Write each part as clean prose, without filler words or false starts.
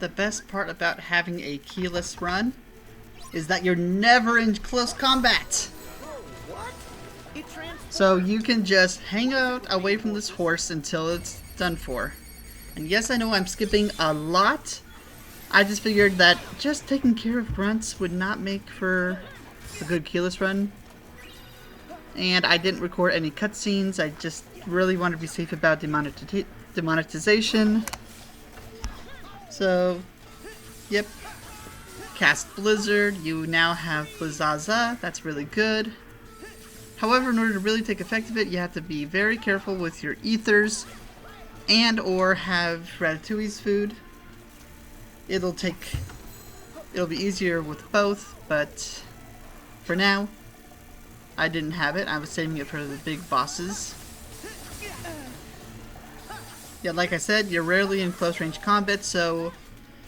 the best part about having a keyless run is that you're never in close combat. So you can just hang out away from this horse until it's done for. And yes, I know I'm skipping a lot. I just figured that just taking care of grunts would not make for a good keyless run. And I didn't record any cutscenes. I just really wanted to be safe about demonetization. So, yep. Cast Blizzard. You now have Blizzaza. That's really good. However, in order to really take effect of it, you have to be very careful with your ethers and or have Ratatouille's food. It'll be easier with both, but for now, I didn't have it. I was saving it for the big bosses. Yeah, like I said, you're rarely in close range combat, so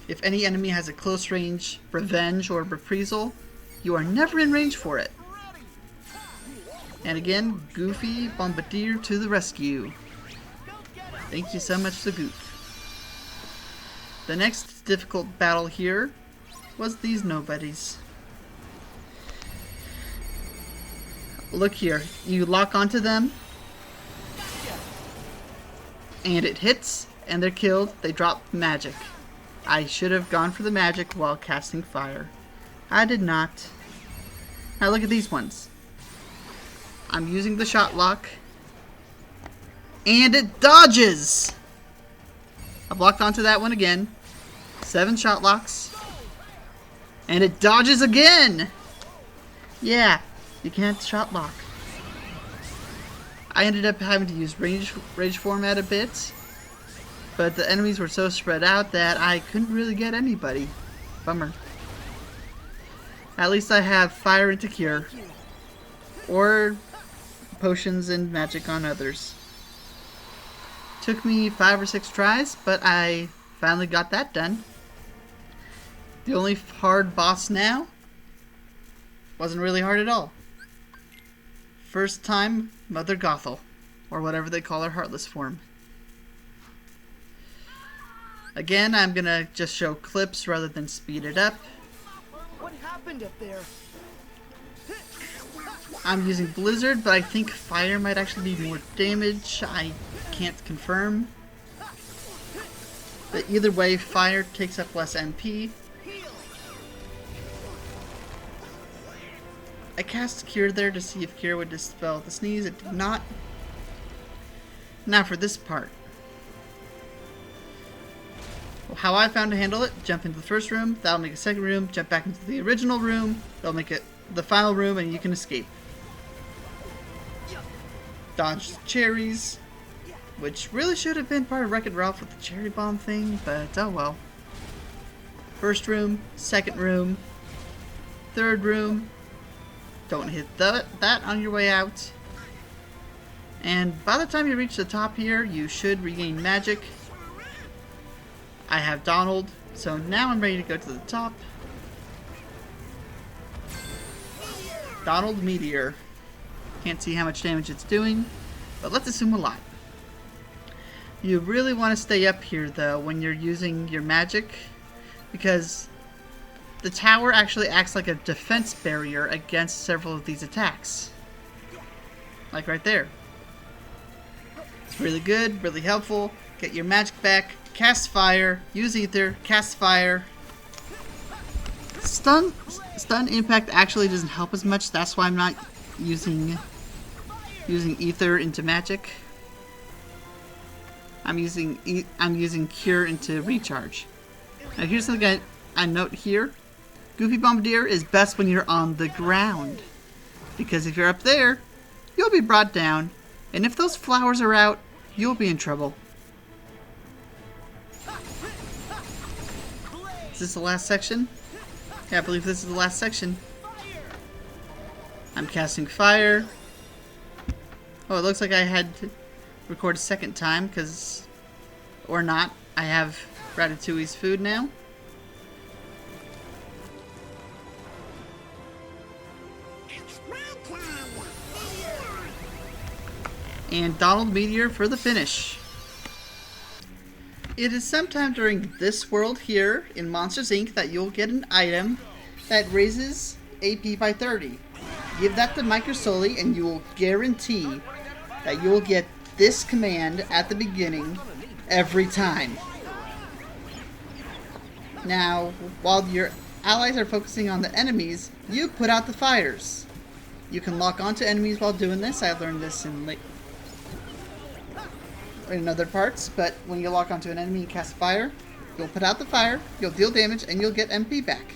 if any enemy has a close range revenge or reprisal, you are never in range for it. And again, Goofy Bombardier to the rescue. Thank you so much to Goof. The next difficult battle here was these nobodies. Look here, you lock onto them, and it hits, and they're killed. They drop magic. I should have gone for the magic while casting fire. I did not. Now look at these ones. I'm using the shot lock, and it dodges! I blocked onto that one again. 7 shot locks, and it dodges again! Yeah, you can't shot lock. I ended up having to use rage format a bit, but the enemies were so spread out that I couldn't really get anybody. Bummer. At least I have fire into cure, or potions and magic on others. Took me 5 or 6 tries, but I finally got that done. The only hard boss now wasn't really hard at all. First time, Mother Gothel, or whatever they call her Heartless form. Again, I'm gonna just show clips rather than speed it up. What happened up there? I'm using Blizzard, but I think Fire might actually be more damage. I can't confirm. But either way, Fire takes up less MP. I cast Cure there to see if Cure would dispel the sneeze. It did not. Now for this part. Well, how I found to handle it, jump into the first room, that'll make a second room, jump back into the original room, that'll make it the final room, and you can escape. Dodge cherries, which really should have been part of Wreck-It Ralph with the cherry bomb thing, but oh well. First room, second room, third room. Don't hit that on your way out. And by the time you reach the top here, you should regain magic. I have Donald, so now I'm ready to go to the top. Donald Meteor. Can't see how much damage it's doing, but let's assume a lot. You really want to stay up here though when you're using your magic, because the tower actually acts like a defense barrier against several of these attacks. Like right there. It's really good, really helpful. Get your magic back, cast fire, use ether, cast fire. Stun impact actually doesn't help as much, that's why I'm not using ether into magic. I'm using cure into recharge. Now here's something I note here. Goofy Bombardier is best when you're on the ground, because if you're up there, you'll be brought down, and if those flowers are out, you'll be in trouble. Is this the last section? Yeah, I believe this is the last section. I'm casting fire. Oh, it looks like I had to record a second time, or not. I have Ratatouille's food now. And Donald Meteor for the finish. It is sometime during this world here in Monsters Inc. that you'll get an item that raises AP by 30. Give that to Microsoli and you will guarantee that you will get this command at the beginning every time. Now, while your allies are focusing on the enemies, you put out the fires. You can lock onto enemies while doing this. I learned this in other parts, but when you lock onto an enemy and cast fire, you'll put out the fire, you'll deal damage, and you'll get MP back.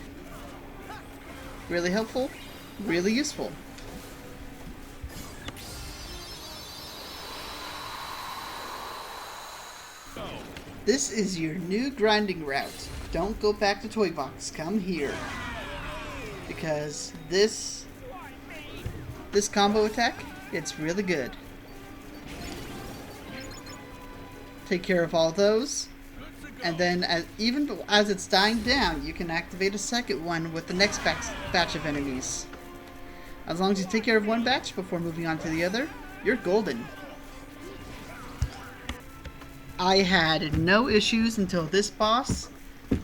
Really helpful, really useful. This is your new grinding route. Don't go back to Toy Box, come here. Because this combo attack, it's really good. Take care of all those, and then even as it's dying down, you can activate a second one with the next batch of enemies. As long as you take care of one batch before moving on to the other, you're golden. I had no issues until this boss,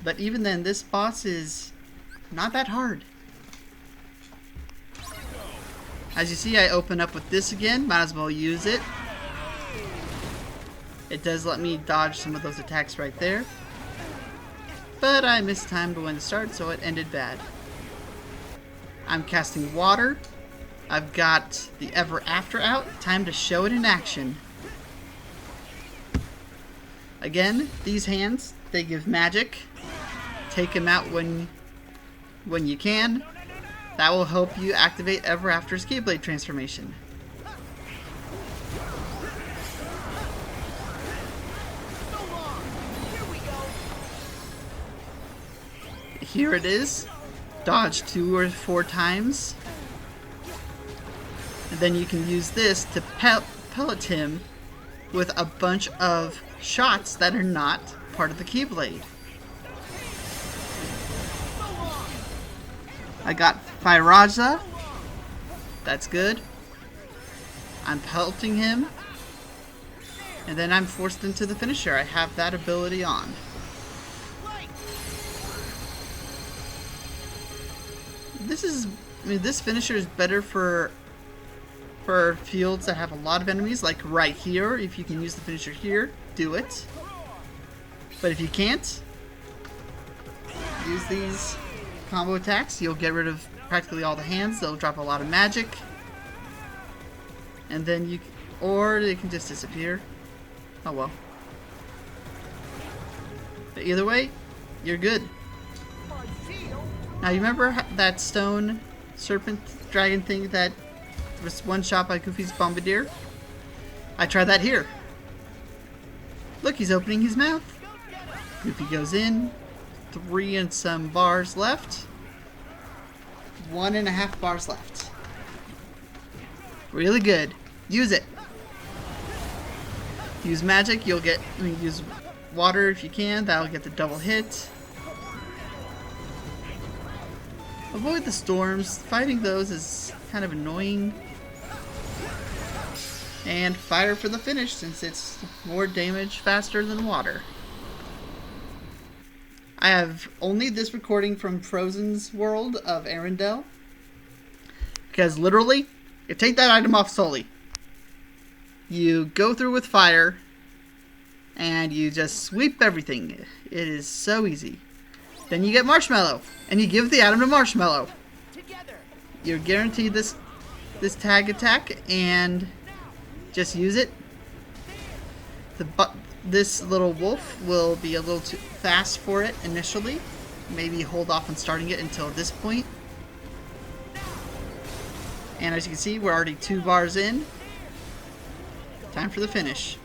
but even then this boss is not that hard. As you see, I open up with this again, might as well use it. It does let me dodge some of those attacks right there. But I mistimed when it started, so it ended bad. I'm casting water. I've got the Ever After out. Time to show it in action. Again, these hands, they give magic. Take them out when you can. That will help you activate Ever After's Keyblade transformation. Here it is. Dodge 2 or 4 times. And then you can use this to pellet him with a bunch of shots that are not part of the Keyblade. I got Firaza. That's good. I'm pelting him. And then I'm forced into the finisher. I have that ability on. This finisher is better for fields that have a lot of enemies, like right here. If you can use the finisher here, do it. But if you can't, use these combo attacks. You'll get rid of practically all the hands. They'll drop a lot of magic. And then or they can just disappear. Oh well. But either way, you're good. Now you remember that stone serpent dragon thing that was one shot by Goofy's Bombardier? I tried that here. Look, he's opening his mouth. Goofy goes in. 3 and some bars left. 1.5 bars left. Really good. Use it. Use magic. Use water if you can. That'll get the double hit. Avoid the storms. Fighting those is kind of annoying. And fire for the finish since it's more damage faster than water. I have only this recording from Frozen's world of Arendelle. Because literally, you take that item off Soli. You go through with fire. And you just sweep everything. It is so easy. Then you get Marshmallow, and you give the item to Marshmallow. You're guaranteed this tag attack, and just use it. This little wolf will be a little too fast for it initially. Maybe hold off on starting it until this point. And as you can see, we're already 2 bars in. Time for the finish.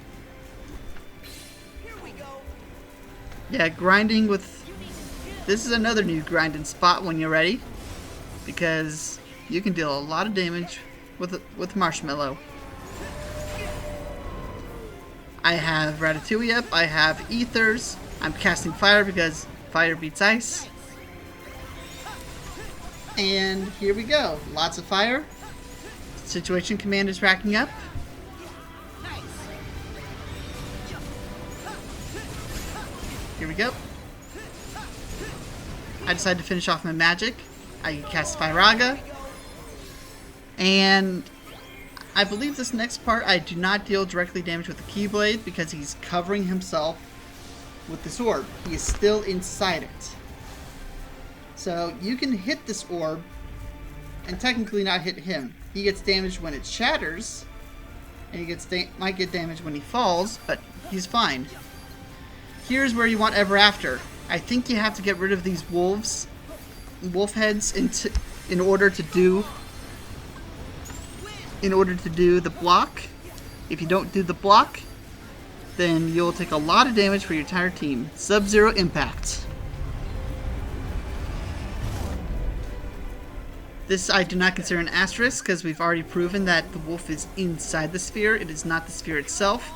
Yeah, grinding with... This is another new grinding spot when you're ready, because you can deal a lot of damage with Marshmallow. I have Ratatouille up, I have Ethers, I'm casting fire because fire beats ice. And here we go, lots of fire. Situation command is racking up. go. I decided to finish off my magic. I cast Firaga. And I believe this next part I do not deal directly damage with the Keyblade because he's covering himself with this orb. He is still inside it. So you can hit this orb and technically not hit him. He gets damaged when it shatters, and he might get damaged when he falls, but he's fine. Here's where you want Ever After. I think you have to get rid of these wolf heads in order to do the block. If you don't do the block, then you'll take a lot of damage for your entire team. Sub-Zero Impact. This I do not consider an asterisk because we've already proven that the wolf is inside the sphere. It is not the sphere itself.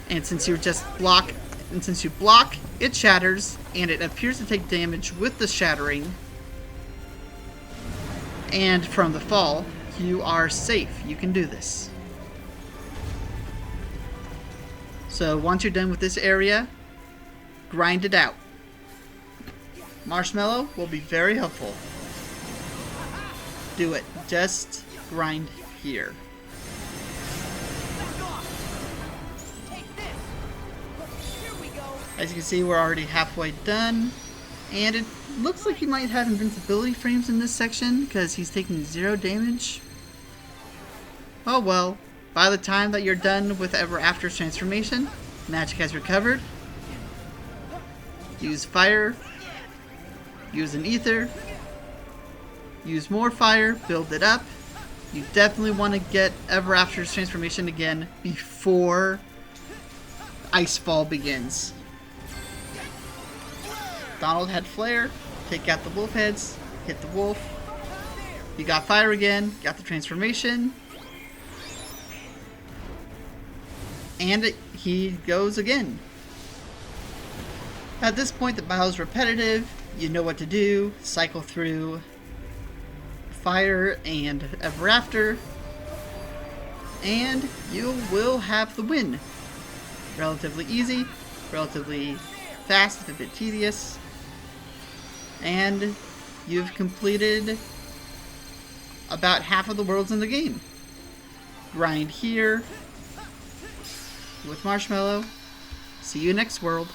And since you block, it shatters, and it appears to take damage with the shattering. And from the fall, you are safe. You can do this. So once you're done with this area, grind it out. Marshmallow will be very helpful. Do it. Just grind here. As you can see, we're already halfway done. And it looks like he might have invincibility frames in this section because he's taking 0 damage. Oh well. By the time that you're done with Ever After's transformation, magic has recovered. Use fire. Use an ether. Use more fire, build it up. You definitely want to get Ever After's transformation again before Icefall begins. Donald had Flare, take out the wolf heads, hit the wolf. You got fire again, got the transformation. And he goes again. At this point the battle is repetitive, you know what to do, cycle through Fire and Ever After, and you will have the win. Relatively easy, relatively fast, a bit tedious, and you've completed about half of the worlds in the game. Grind here with Marshmallow. See you next world.